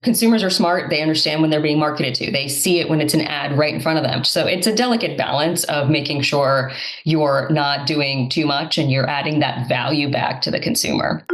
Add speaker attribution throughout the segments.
Speaker 1: consumers are smart. They understand when they're being marketed to. They see it when it's an ad right in front of them. So it's a delicate balance of making sure you're not doing too much and you're adding that value back to the consumer.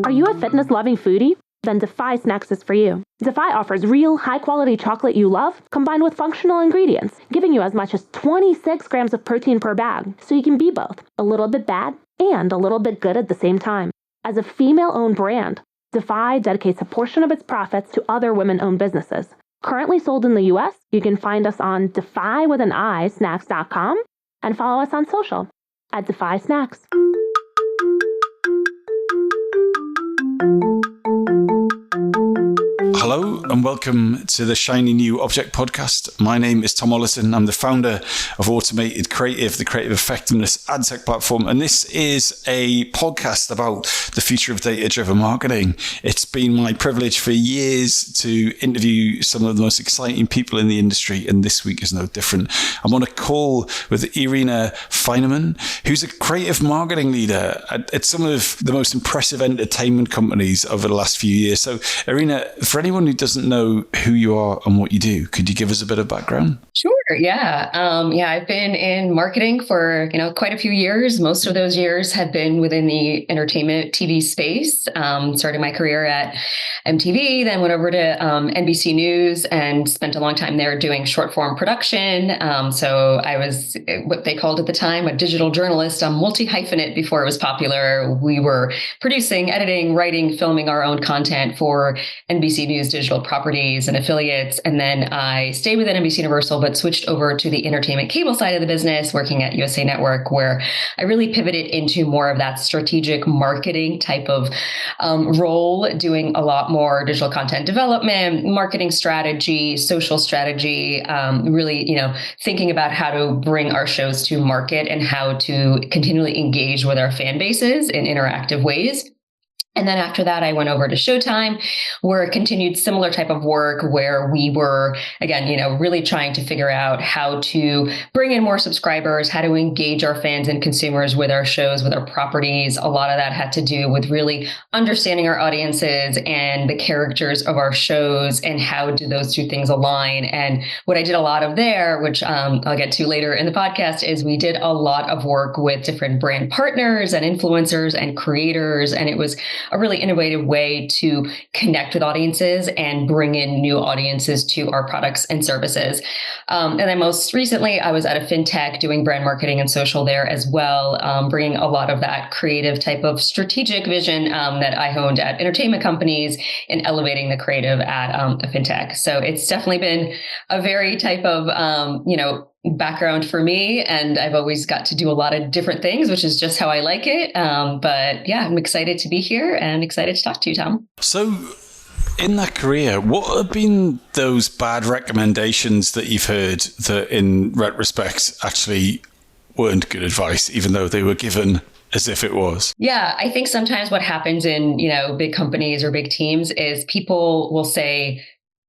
Speaker 2: Are you a fitness-loving foodie? Then Defy Snacks is for you. Defy offers real, high-quality chocolate you love, combined with functional ingredients, giving you as much as 26 grams of protein per bag, so you can be both a little bit bad and a little bit good at the same time. As a female-owned brand, Defy dedicates a portion of its profits to other women-owned businesses. Currently sold in the US, you can find us on defy.snacks.com and follow us on social at Defy Snacks.
Speaker 3: Hello and welcome to the Shiny New Object podcast. My name is Tom Ollison. I'm the founder of Automated Creative, the creative effectiveness ad tech platform. And this is a podcast about the future of data-driven marketing. It's been my privilege for years to interview some of the most exciting people in the industry. And this week is no different. I'm on a call with Irina Finerman, who's a creative marketing leader at some of the most impressive entertainment companies over the last few years. So Irina, for anyone who doesn't know who you are and what you do, could you give us a bit of background?
Speaker 1: Sure. Yeah. I've been in marketing for, quite a few years. Most of those years have been within the entertainment TV space. Started my career at MTV, then went over to NBC News and spent a long time there doing short form production. So I was what they called at the time a digital journalist, a multi-hyphenate before it was popular. We were producing, editing, writing, filming our own content for NBC News digital properties and affiliates. And then I stayed within NBC Universal, but switched over to the entertainment cable side of the business, working at USA Network, where I really pivoted into more of that strategic marketing type of role, doing a lot more digital content development, marketing strategy, social strategy, really, thinking about how to bring our shows to market and how to continually engage with our fan bases in interactive ways. And then after that, I went over to Showtime, where it continued similar type of work where we were, again, really trying to figure out how to bring in more subscribers, how to engage our fans and consumers with our shows, with our properties. A lot of that had to do with really understanding our audiences and the characters of our shows and how do those two things align. And what I did a lot of there, which I'll get to later in the podcast, is we did a lot of work with different brand partners and influencers and creators. And it was a really innovative way to connect with audiences and bring in new audiences to our products and services. And then most recently, I was at a fintech doing brand marketing and social there as well, bringing a lot of that creative type of strategic vision that I honed at entertainment companies and elevating the creative at a fintech. So it's definitely been a very type of, background for me. And I've always got to do a lot of different things, which is just how I like it. But yeah, I'm excited to be here and excited to talk to you, Tom.
Speaker 3: So in that career, what have been those bad recommendations that you've heard that in retrospect actually weren't good advice, even though they were given as if it was?
Speaker 1: Yeah, I think sometimes what happens in, big companies or big teams is people will say,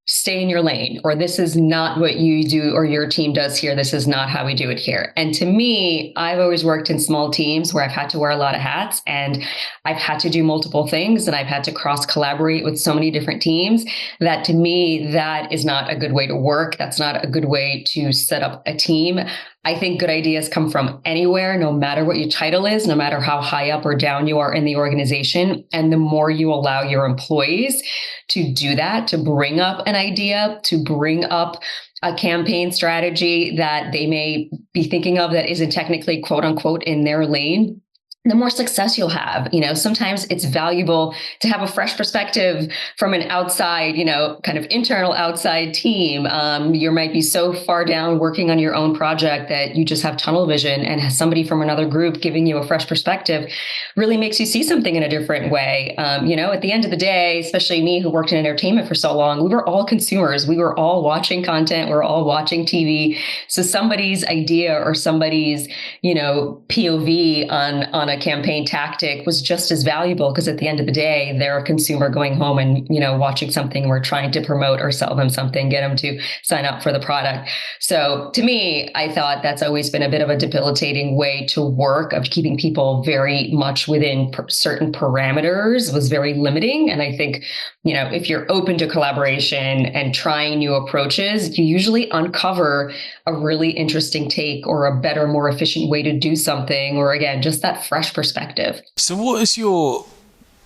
Speaker 1: stay in your lane, or this is not what you do or your team does here. This is not how we do it here. And to me, I've always worked in small teams where I've had to wear a lot of hats and I've had to do multiple things and I've had to cross collaborate with so many different teams that to me, that is not a good way to work. That's not a good way to set up a team. I think good ideas come from anywhere, no matter what your title is, no matter how high up or down you are in the organization. And the more you allow your employees to do that, to bring up an idea, to bring up a campaign strategy that they may be thinking of that isn't technically quote unquote in their lane, the more success you'll have. Sometimes it's valuable to have a fresh perspective from an outside, kind of internal outside team. You might be so far down working on your own project that you just have tunnel vision, and somebody from another group giving you a fresh perspective really makes you see something in a different way. At the end of the day, especially me who worked in entertainment for so long, we were all consumers. We were all watching content. We were all watching TV. So somebody's idea or somebody's, POV on a campaign tactic was just as valuable, because at the end of the day, they're a consumer going home and, watching something. We're trying to promote or sell them something, get them to sign up for the product. So to me, I thought that's always been a bit of a debilitating way to work, of keeping people very much within certain parameters, was very limiting. And I think, if you're open to collaboration and trying new approaches, you usually uncover a really interesting take or a better, more efficient way to do something, or again, just that fresh perspective.
Speaker 3: So what is your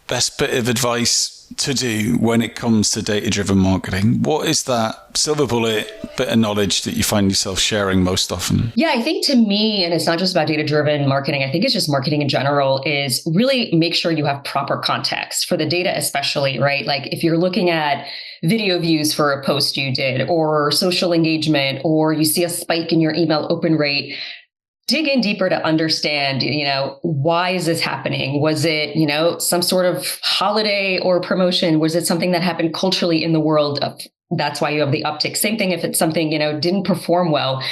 Speaker 3: best bit of advice to do when it comes to data-driven marketing? What is that silver bullet bit of knowledge that you find yourself sharing most often?
Speaker 1: Yeah, I think to me, and it's not just about data-driven marketing, I think it's just marketing in general, is really make sure you have proper context for the data, especially, right? Like if you're looking at video views for a post you did, or social engagement, or you see a spike in your email open rate, dig in deeper to understand, why is this happening? Was it, some sort of holiday or promotion? Was it something that happened culturally in the world? That's why you have the uptick. Same thing if it's something, didn't perform well.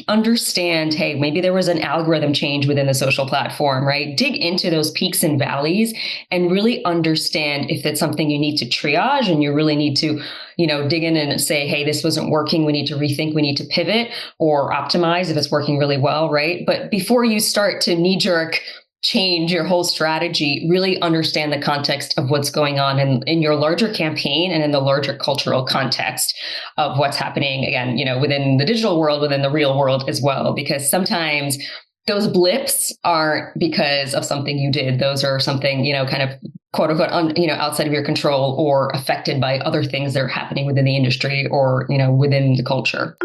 Speaker 1: Understand, hey, maybe there was an algorithm change within the social platform, right? Dig into those peaks and valleys and really understand if it's something you need to triage and you really need to, dig in and say, hey, this wasn't working. We need to rethink, we need to pivot or optimize if it's working really well, right? But before you start to knee-jerk change your whole strategy, really understand the context of what's going on in your larger campaign and in the larger cultural context of what's happening, again, within the digital world, within the real world as well. Because sometimes those blips aren't because of something you did. Those are something, kind of quote unquote, outside of your control or affected by other things that are happening within the industry or, within the culture.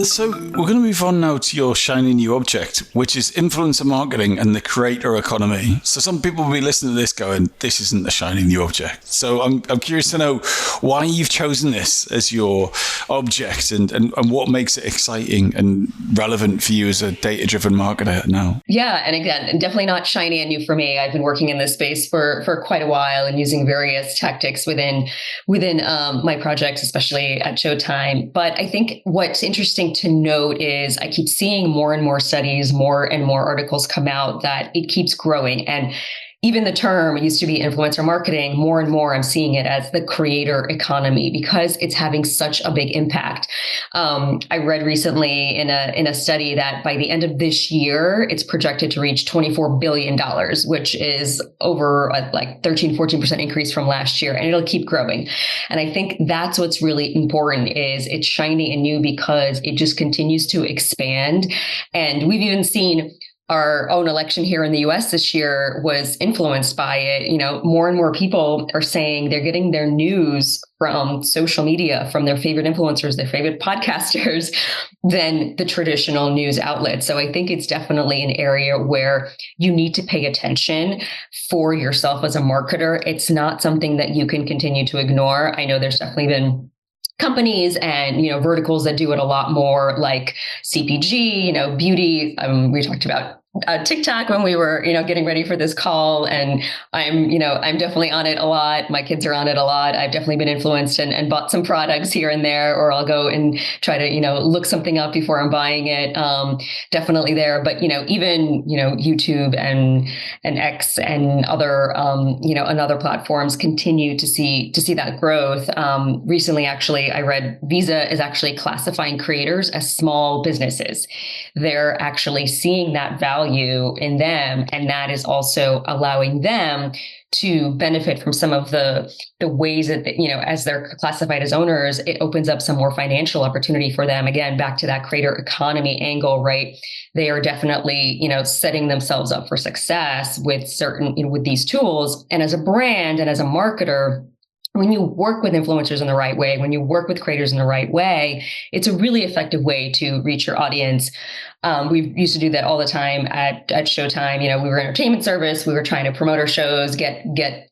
Speaker 3: So we're going to move on now to your shiny new object, which is influencer marketing and the creator economy. So some people will be listening to this going, this isn't a shiny new object. So I'm curious to know why you've chosen this as your object and what makes it exciting and relevant for you as a data-driven marketer now.
Speaker 1: Yeah. And again, definitely not shiny and new for me. I've been working in this space for quite a while and using various tactics within my projects, especially at Showtime. But I think what's interesting to note is I keep seeing more and more studies, more and more articles come out that it keeps growing. And even the term used to be influencer marketing, more and more I'm seeing it as the creator economy because it's having such a big impact. I read recently in a study that by the end of this year, it's projected to reach $24 billion, which is over a 13-14% increase from last year, and it'll keep growing. And I think that's what's really important is it's shiny and new because it just continues to expand. And we've even seen our own election here in the US this year was influenced by it. More and more people are saying they're getting their news from social media, from their favorite influencers, their favorite podcasters, than the traditional news outlets. So I think it's definitely an area where you need to pay attention for yourself as a marketer. It's not something that you can continue to ignore. I know there's definitely been companies and, verticals that do it a lot more, like CPG, beauty. We talked about TikTok when we were, getting ready for this call, and I'm definitely on it a lot. My kids are on it a lot. I've definitely been influenced and bought some products here and there, or I'll go and try to, look something up before I'm buying it. Definitely there, but even YouTube and X and other and other platforms continue to see that growth. Recently, actually, I read Visa is actually classifying creators as small businesses. They're actually seeing that value in them, and that is also allowing them to benefit from some of the ways that, as they're classified as owners, it opens up some more financial opportunity for them. Again, back to that creator economy angle, right? They are definitely, setting themselves up for success with with these tools. And as a brand and as a marketer, when you work with influencers in the right way, when you work with creators in the right way, it's a really effective way to reach your audience. We used to do that all the time at Showtime. We were an entertainment service. We were trying to promote our shows, get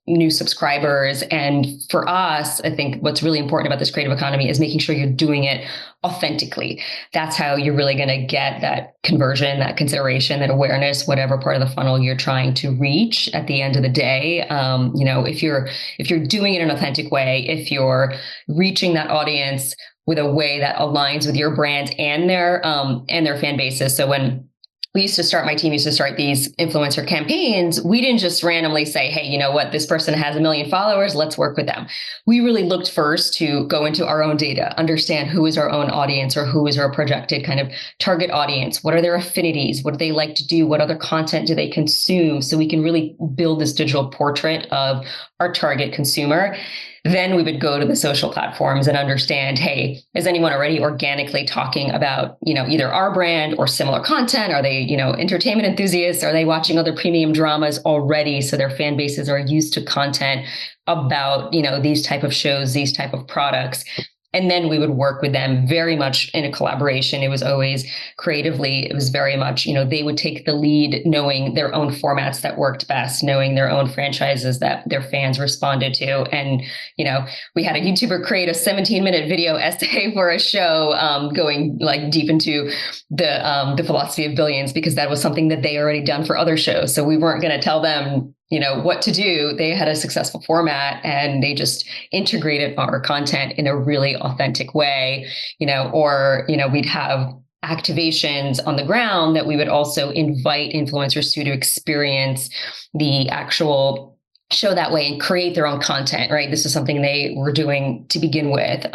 Speaker 1: new subscribers. And for us, I think what's really important about this creative economy is making sure you're doing it authentically. That's how you're really going to get that conversion, that consideration, that awareness, whatever part of the funnel you're trying to reach at the end of the day. If you're doing it in an authentic way, if you're reaching that audience with a way that aligns with your brand and their fan bases. So when my team used to start these influencer campaigns, we didn't just randomly say, hey, you know what, this person has 1 million followers, let's work with them. We really looked first to go into our own data, understand who is our own audience or who is our projected kind of target audience. What are their affinities? What do they like to do? What other content do they consume? So we can really build this digital portrait of our target consumer. Then we would go to the social platforms and understand, hey, is anyone already organically talking about, either our brand or similar content? Are they, entertainment enthusiasts? Are they watching other premium dramas already? So their fan bases are used to content about, these type of shows, these type of products. And then we would work with them very much in a collaboration. It was always creatively. It was very much, they would take the lead, knowing their own formats that worked best, knowing their own franchises that their fans responded to. And, we had a YouTuber create a 17-minute video essay for a show, going like deep into the philosophy of billions, because that was something that they already done for other shows. So we weren't going to tell them what to do. They had a successful format and they just integrated our content in a really authentic way, or we'd have activations on the ground that we would also invite influencers to experience the actual show that way and create their own content, right? This is something they were doing to begin with.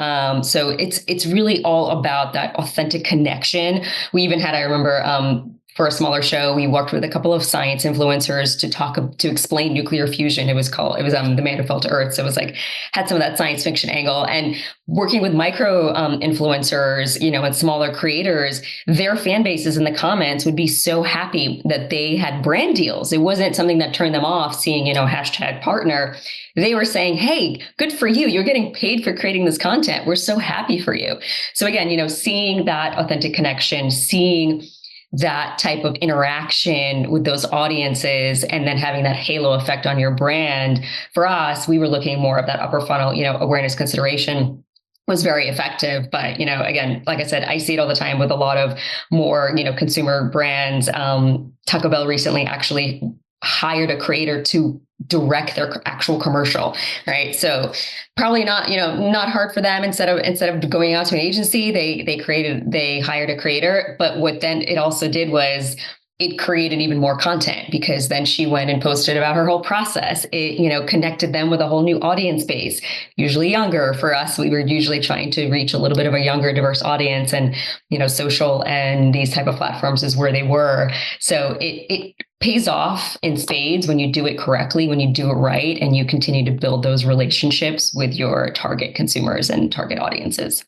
Speaker 1: So it's really all about that authentic connection. We even had, I remember, for a smaller show, we worked with a couple of science influencers to explain nuclear fusion. It was The Man Who Fell to Earth. So it was had some of that science fiction angle. And working with micro influencers, and smaller creators, their fan bases in the comments would be so happy that they had brand deals. It wasn't something that turned them off seeing, #partner. They were saying, hey, good for you. You're getting paid for creating this content. We're so happy for you. So again, seeing that authentic connection, seeing that type of interaction with those audiences, and then having that halo effect on your brand. For us, we were looking more of that upper funnel, awareness consideration was very effective. But, again, like I said, I see it all the time with a lot of more, consumer brands. Taco Bell recently actually hired a creator to direct their actual commercial, right? So probably not hard for them. Instead of going out to an agency, they hired a creator. But what then it also did was it created even more content, because then she went and posted about her whole process. It, connected them with a whole new audience base, usually younger. For us, we were usually trying to reach a little bit of a younger, diverse audience, and, social and these type of platforms is where they were. So it pays off in spades when you do it correctly, when you do it right, and you continue to build those relationships with your target consumers and target audiences.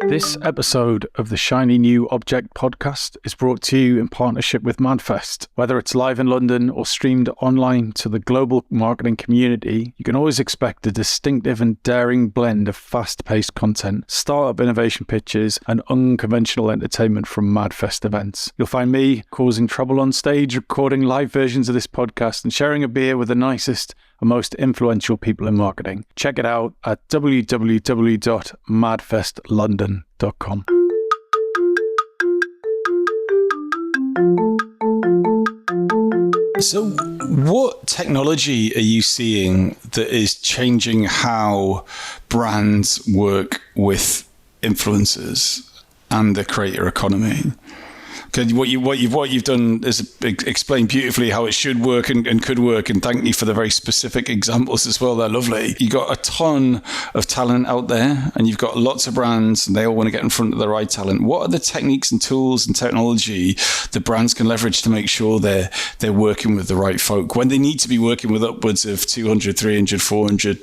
Speaker 3: This episode of the Shiny New Object podcast is brought to you in partnership with MadFest. Whether it's live in London or streamed online to the global marketing community, you can always expect a distinctive and daring blend of fast-paced content, startup innovation pitches, and unconventional entertainment from MadFest events. You'll find me causing trouble on stage, recording live versions of this podcast, and sharing a beer with the nicest and most influential people in marketing. Check it out at www.madfestlondon.com. So what technology are you seeing that is changing how brands work with influencers and the creator economy? Because what you've done is explain beautifully how it should work and could work, and thank you for the very specific examples as well. They're lovely. You got a ton of talent out there, and you've got lots of brands, and they all want to get in front of the right talent. What are the techniques and tools and technology that brands can leverage to make sure they're working with the right folk when they need to be working with upwards of 200, 300, 400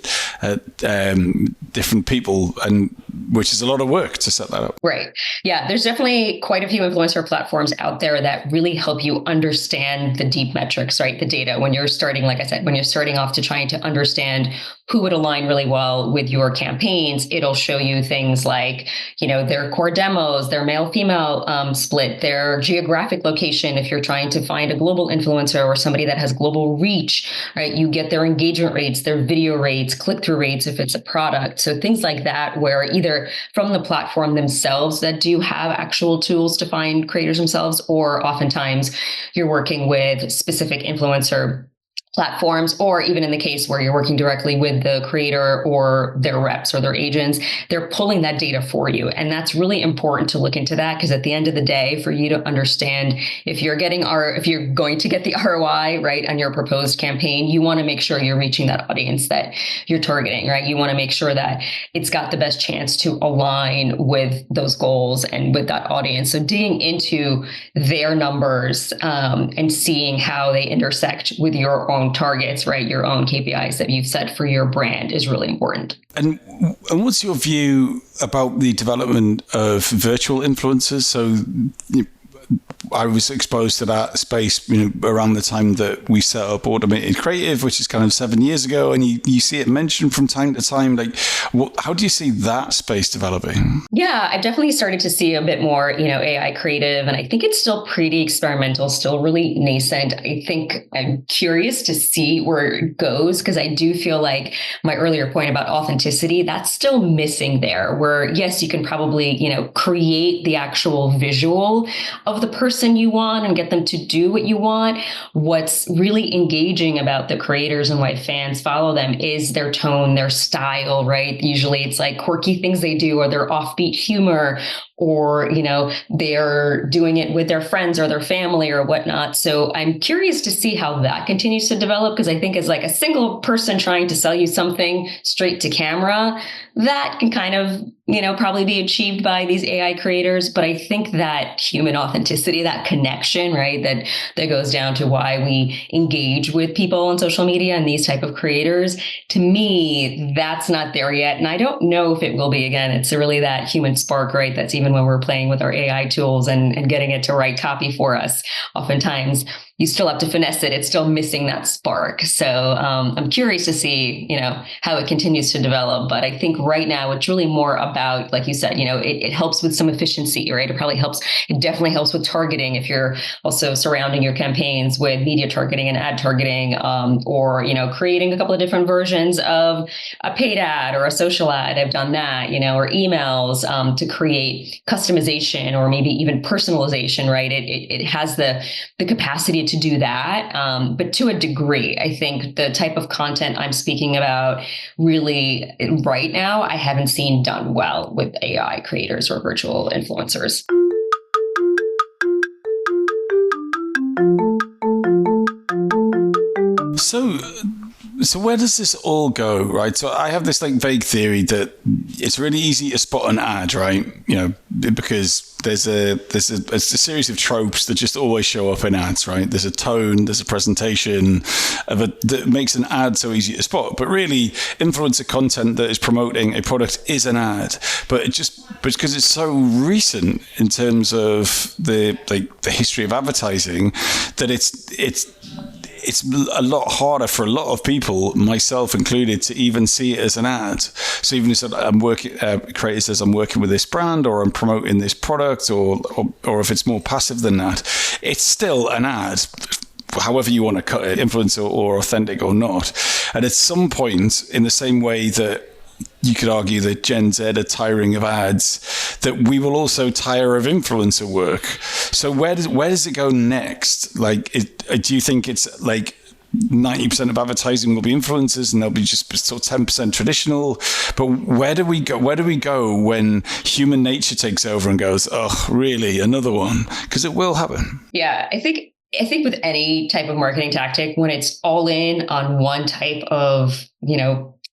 Speaker 3: different people, and which is a lot of work to set that up.
Speaker 1: Right. Yeah, there's definitely quite a few influencer platforms out there that really help you understand the deep metrics, right? The data. When you're starting, like I said, when you're starting off to trying to understand who would align really well with your campaigns, it'll show you things like, their core demos, their male-female split, their geographic location. If you're trying to find a global influencer or somebody that has global reach, right? You get their engagement rates, their video rates, click-through rates, if it's a product. So things like that, where either from the platform themselves that do have actual tools to find creators themselves, or oftentimes you're working with specific influencer platforms, or even in the case where you're working directly with the creator or their reps or their agents, they're pulling that data for you. And that's really important to look into that, because at the end of the day, for you to understand if you're going to get the ROI right on your proposed campaign, you want to make sure you're reaching that audience that you're targeting, right? You want to make sure that it's got the best chance to align with those goals and with that audience. So digging into their numbers and seeing how they intersect with your own targets, right? Your own KPIs that you've set for your brand is really important.
Speaker 3: And what's your view about the development of virtual influencers? So I was exposed to that space, around the time that we set up Automated Creative, which is kind of 7 years ago, and you see it mentioned from time to time. Like, how do you see that space developing?
Speaker 1: Yeah, I've definitely started to see a bit more, AI creative, and I think it's still pretty experimental, still really nascent. I think I'm curious to see where it goes, because I do feel like my earlier point about authenticity, that's still missing there, where yes, you can probably, create the actual visual of the person you want and get them to do what you want. What's really engaging about the creators and why fans follow them is their tone, their style, right? Usually it's like quirky things they do, or their offbeat humor, or, they're doing it with their friends or their family or whatnot. So I'm curious to see how that continues to develop, because I think as like a single person trying to sell you something straight to camera, that can kind of, probably be achieved by these AI creators. But I think that human authenticity, that connection, right, that goes down to why we engage with people on social media and these type of creators, to me, that's not there yet. And I don't know if it will be. Again, it's really that human spark, right? That's even when we're playing with our AI tools and getting it to write copy for us. Oftentimes, you still have to finesse it. It's still missing that spark. So I'm curious to see, how it continues to develop. But I think right now it's really more about, like you said, it helps with some efficiency, right? It definitely helps with targeting if you're also surrounding your campaigns with media targeting and ad targeting, or, creating a couple of different versions of a paid ad or a social ad. I've done that, or emails to create customization or maybe even personalization, right? It has the capacity to do that. But to a degree, I think the type of content I'm speaking about really right now, I haven't seen done well with AI creators or virtual influencers.
Speaker 3: So where does this all go, right? So I have this vague theory that it's really easy to spot an ad, right? Because there's a series of tropes that just always show up in ads, right? There's a tone, there's a presentation that makes an ad so easy to spot. But really, influencer content that is promoting a product is an ad. But because it's so recent in terms of the history of advertising, that it's a lot harder for a lot of people, myself included, to even see it as an ad. So even if I'm working, creator says I'm working with this brand or I'm promoting this product, or if it's more passive than that, it's still an ad, however you want to cut it, influencer or authentic or not. And at some point, in the same way that you could argue that Gen Z are tiring of ads, that we will also tire of influencer work. So where does it go next? Do you think it's 90% of advertising will be influencers and they'll be just sort of 10% traditional? But where do we go when human nature takes over and goes, oh, really, another one? Because it will happen.
Speaker 1: Yeah, I think with any type of marketing tactic, when it's all in on one type of,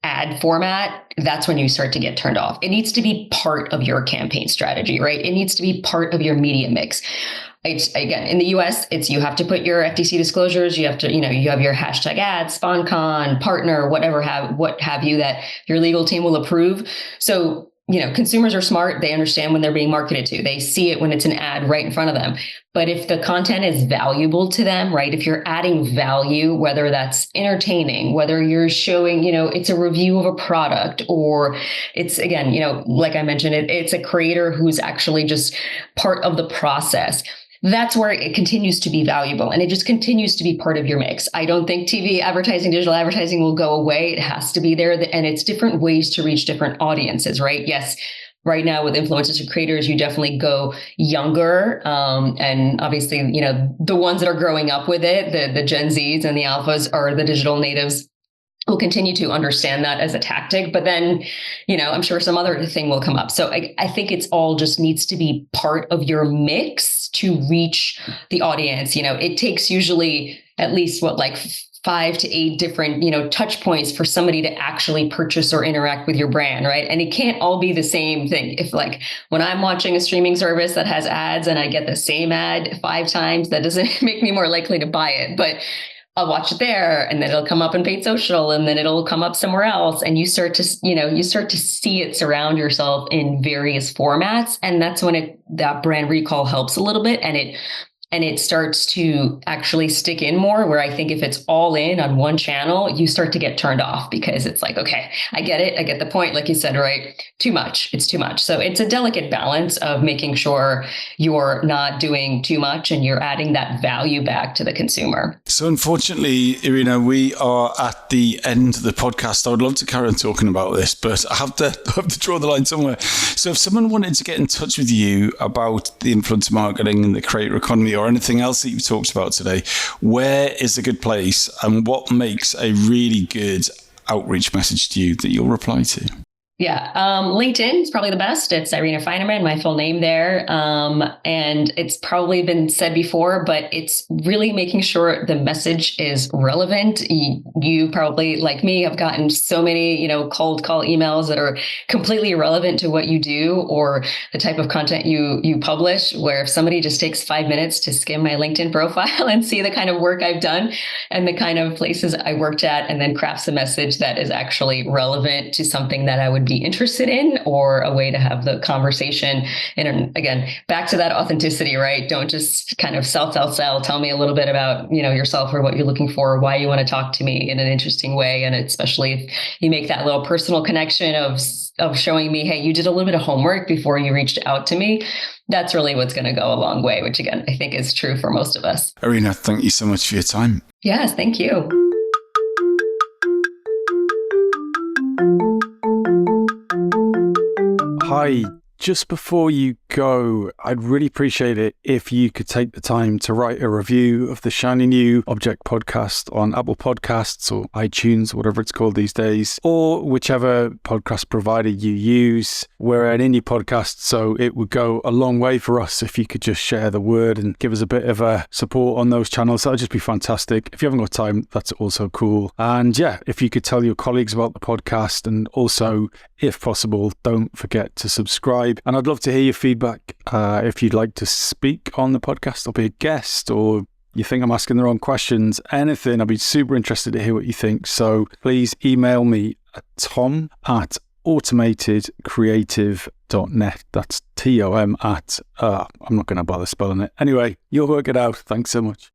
Speaker 1: ad format, that's when you start to get turned off. It needs to be part of your campaign strategy, right? It needs to be part of your media mix. It's, again, in the US, you have to put your FTC disclosures. You have to, you have your hashtag ads, SponCon, partner, what have you that your legal team will approve. So, consumers are smart. They understand when they're being marketed to. They see it when it's an ad right in front of them. But if the content is valuable to them, right? If you're adding value, whether that's entertaining, whether you're showing, it's a review of a product, or it's, again, like I mentioned, it's a creator who's actually just part of the process. That's where it continues to be valuable, and it just continues to be part of your mix. I don't think TV advertising, digital advertising will go away. It has to be there, and it's different ways to reach different audiences, right? Yes, right now with influencers and creators, you definitely go younger. And obviously, the ones that are growing up with it, the Gen Zs and the alphas are the digital natives, will continue to understand that as a tactic. But then, I'm sure some other thing will come up. So I think it's all just needs to be part of your mix to reach the audience. It takes usually at least 5 to 8 different, touch points for somebody to actually purchase or interact with your brand, right? And it can't all be the same thing. If when I'm watching a streaming service that has ads and I get the same ad 5 times, that doesn't make me more likely to buy it. But I'll watch it there, and then it'll come up in paid social, and then it'll come up somewhere else. And you start to see it surround yourself in various formats. And that's when that brand recall helps a little bit. And it starts to actually stick in more, where I think if it's all in on one channel, you start to get turned off because it's okay, I get it. I get the point. Like you said, right? Too much. It's too much. So it's a delicate balance of making sure you're not doing too much and you're adding that value back to the consumer.
Speaker 3: So unfortunately, Irina, we are at the end of the podcast. I would love to carry on talking about this, but I have to draw the line somewhere. So if someone wanted to get in touch with you about the influencer marketing and the creator economy, or anything else that you've talked about today, where is a good place, and what makes a really good outreach message to you that you'll reply to?
Speaker 1: Yeah. LinkedIn is probably the best. It's Irina Finerman, my full name there. And it's probably been said before, but it's really making sure the message is relevant. You probably, like me, have gotten so many, cold call emails that are completely irrelevant to what you do or the type of content you publish, where if somebody just takes 5 minutes to skim my LinkedIn profile and see the kind of work I've done and the kind of places I worked at, and then crafts a message that is actually relevant to something that I would be interested in, or a way to have the conversation. And again, back to that authenticity, right? Don't just kind of sell. Tell me a little bit about, yourself or what you're looking for, why you want to talk to me in an interesting way. And especially if you make that little personal connection of showing me, hey, you did a little bit of homework before you reached out to me. That's really what's going to go a long way, which again, I think is true for most of us.
Speaker 3: Irina, thank you so much for your time.
Speaker 1: Yes, thank you.
Speaker 4: Hi, just before you go, I'd really appreciate it if you could take the time to write a review of the shiny new Object podcast on Apple Podcasts or iTunes, whatever it's called these days, or whichever podcast provider you use. We're an indie podcast, so it would go a long way for us if you could just share the word and give us a bit of a support on those channels. That would just be fantastic. If you haven't got time, that's also cool. And yeah, if you could tell your colleagues about the podcast, and also, if possible, don't forget to subscribe. And I'd love to hear your feedback. If you'd like to speak on the podcast or be a guest, or you think I'm asking the wrong questions, anything, I'd be super interested to hear what you think. So please email me at tom@automatedcreative.net. That's TOM at, I'm not going to bother spelling it. Anyway, you'll work it out. Thanks so much.